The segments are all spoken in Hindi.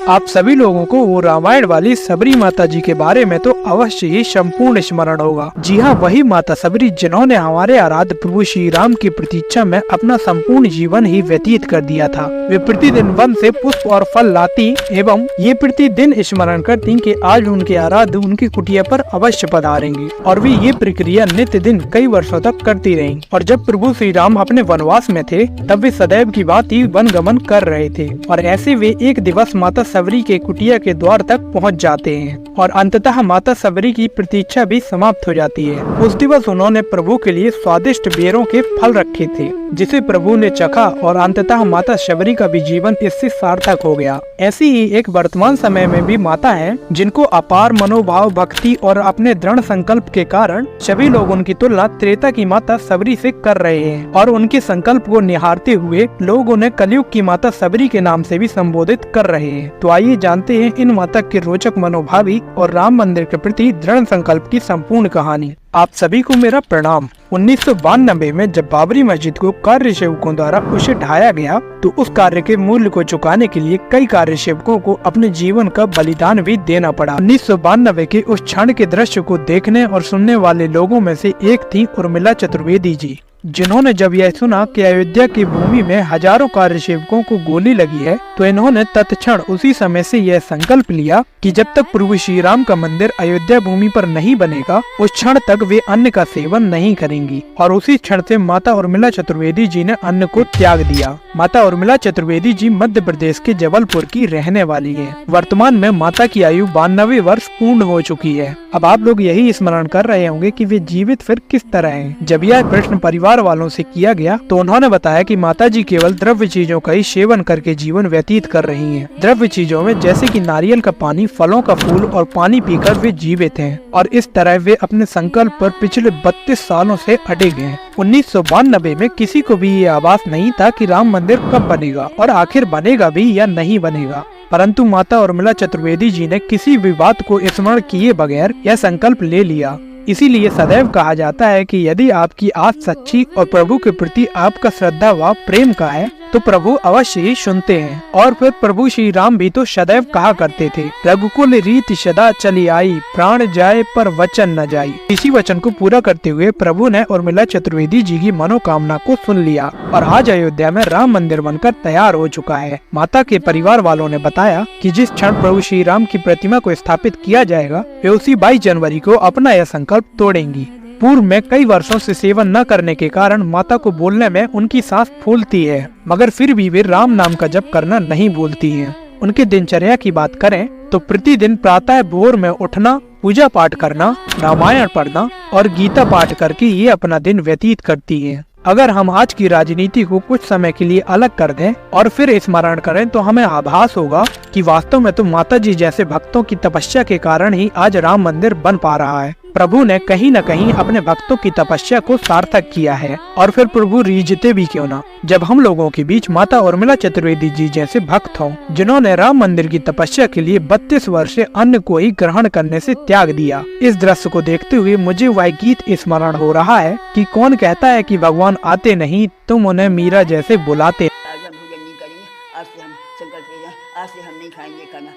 आप सभी लोगों को वो रामायण वाली सबरी माता जी के बारे में तो अवश्य ही संपूर्ण स्मरण होगा। जी हाँ, वही माता सबरी जिन्होंने हमारे आराध्य प्रभु श्री राम की प्रतीक्षा में अपना संपूर्ण जीवन ही व्यतीत कर दिया था। वे प्रतिदिन वन से पुष्प और फल लाती एवं ये प्रतिदिन स्मरण करती कि आज उनके आराध्य उनकी कुटिया पर अवश्य पधारेंगे, और वे ये प्रक्रिया नित्य दिन कई वर्षों तक करती रहीं। और जब प्रभु श्री राम अपने वनवास में थे तब वे सदैव की भांति वन गमन कर रहे थे, और ऐसे वे एक दिवस माता सबरी के कुटिया के द्वार तक पहुंच जाते हैं और अंततः माता सबरी की प्रतीक्षा भी समाप्त हो जाती है। उस दिवस उन्होंने प्रभु के लिए स्वादिष्ट बेरों के फल रखे थे जिसे प्रभु ने चखा, और अंततः माता सबरी का भी जीवन इससे सार्थक हो गया। ऐसी ही एक वर्तमान समय में भी माता है जिनको अपार मनोभाव, भक्ति और अपने दृढ़ संकल्प के कारण सभी लोग उनकी तुलना त्रेता की माता सबरी से कर रहे हैं, और उनके संकल्प को निहारते हुए लोग उन्हें कलयुग की माता सबरी के नाम से भी संबोधित कर रहे हैं। तो आइए जानते हैं इन माता के रोचक मनोभावी और राम मंदिर के प्रति दृढ़ संकल्प की संपूर्ण कहानी। आप सभी को मेरा प्रणाम। 1992 में जब बाबरी मस्जिद को कार्य सेवकों द्वारा उसे ढाया गया तो उस कार्य के मूल्य को चुकाने के लिए कई कार्य सेवकों को अपने जीवन का बलिदान भी देना पड़ा। 1992 के उस क्षण के दृश्य को देखने और सुनने वाले लोगों में से एक थी उर्मिला चतुर्वेदी जी, जिन्होंने जब यह सुना कि अयोध्या की भूमि में हजारों कार्य सेवकों को गोली लगी है तो इन्होंने तत्क्षण उसी समय से यह संकल्प लिया कि जब तक प्रभु श्री राम का मंदिर अयोध्या भूमि पर नहीं बनेगा उस क्षण तक वे अन्न का सेवन नहीं करेंगी। और उसी क्षण से माता उर्मिला चतुर्वेदी जी ने अन्न को त्याग दिया। माता उर्मिला चतुर्वेदी जी मध्य प्रदेश के जबलपुर की रहने वाली है। वर्तमान में माता की आयु 92 वर्ष पूर्ण हो चुकी है। अब आप लोग यही स्मरण कर रहे होंगे कि वे जीवित फिर किस तरह हैं। जब यह प्रश्न परिवार वालों से किया गया तो उन्होंने बताया कि माता जी केवल द्रव्य चीजों का ही सेवन करके जीवन व्यतीत कर रही हैं। द्रव्य चीजों में जैसे कि नारियल का पानी, फलों का फूल और पानी पीकर वे जीवित हैं, और इस तरह वे अपने संकल्प पर पिछले 32 सालों से अडिग हैं। 1992 में किसी को भी ये आभास नहीं था कि राम मंदिर कब बनेगा और आखिर बनेगा भी या नहीं बनेगा, परंतु माता उर्मिला चतुर्वेदी जी ने किसी भी बात को स्मरण किए बगैर यह संकल्प ले लिया। इसीलिए सदैव कहा जाता है कि यदि आपकी आस सच्ची और प्रभु के प्रति आपका श्रद्धा व प्रेम का है तो प्रभु अवश्य ही सुनते हैं। और फिर प्रभु श्री राम भी तो सदैव कहा करते थे, रघुकुल रीत सदा चली आई, प्राण जाए पर वचन न जाई। इसी वचन को पूरा करते हुए प्रभु ने उर्मिला चतुर्वेदी जी की मनोकामना को सुन लिया और आज अयोध्या में राम मंदिर बनकर तैयार हो चुका है। माता के परिवार वालों ने बताया कि जिस क्षण प्रभु श्री राम की प्रतिमा को स्थापित किया जाएगा वे उसी 22 जनवरी को अपना यह संकल्प तोड़ेंगी। पूर्व में कई वर्षों से सेवन न करने के कारण माता को बोलने में उनकी सांस फूलती है, मगर फिर भी वे राम नाम का जप करना नहीं भूलती हैं। उनके दिनचर्या की बात करें तो प्रतिदिन प्रातः भोर में उठना, पूजा पाठ करना, रामायण पढ़ना और गीता पाठ करके ये अपना दिन व्यतीत करती हैं। अगर हम आज की राजनीति को कुछ समय के लिए अलग कर दें और फिर स्मरण करें तो हमें आभास होगा कि वास्तव में तो माता जी जैसे भक्तों की तपस्या के कारण ही आज राम मंदिर बन पा रहा है। प्रभु ने कहीं न कहीं अपने भक्तों की तपस्या को सार्थक किया है, और फिर प्रभु रीझते भी क्यों ना जब हम लोगों के बीच माता उर्मिला चतुर्वेदी जी जैसे भक्त हों जिन्होंने राम मंदिर की तपस्या के लिए 32 वर्ष से अन्न को ही ग्रहण करने से त्याग दिया। इस दृश्य को देखते हुए मुझे वह गीत स्मरण हो रहा है कि कौन कहता है कि भगवान आते नहीं, तुम उन्हें मीरा जैसे बुलाते। आज हम भोजन नहीं करेंगे, आज से हम संकल्प ले जाएं, आज से हम नहीं खाएंगे खाना,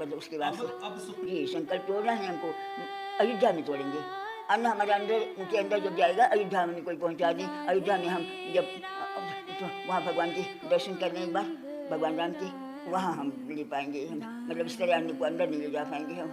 मतलब उसके बाद से ये संकल्प तोड़ना है हमको। अयोध्या में तोड़ेंगे अन्न, हमारे अंदर उनके अंदर जब जाएगा अयोध्या में कोई पहुंचा दें। अयोध्या में हम जब वहाँ भगवान के दर्शन कर लें एक बार भगवान राम के, वहाँ हम ले पाएंगे, मतलब इस तरह अन्न को अंदर नहीं ले जा पाएंगे हम।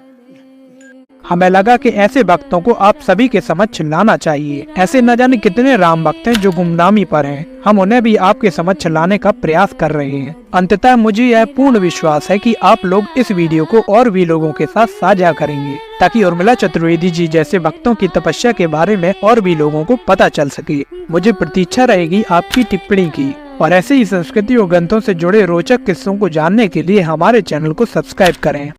हमें लगा कि ऐसे भक्तों को आप सभी के समक्ष लाना चाहिए। ऐसे न जाने कितने राम भक्त हैं जो गुमनामी पर हैं, हम उन्हें भी आपके समक्ष लाने का प्रयास कर रहे हैं। अंततः मुझे यह पूर्ण विश्वास है कि आप लोग इस वीडियो को और भी लोगों के साथ साझा करेंगे ताकि उर्मिला चतुर्वेदी जी जैसे भक्तों की तपस्या के बारे में और भी लोगों को पता चल सके। मुझे प्रतीक्षा रहेगी आपकी टिप्पणी की, और ऐसे ही संस्कृति और ग्रंथों से जुड़े रोचक किस्सों को जानने के लिए हमारे चैनल को सब्सक्राइब करें।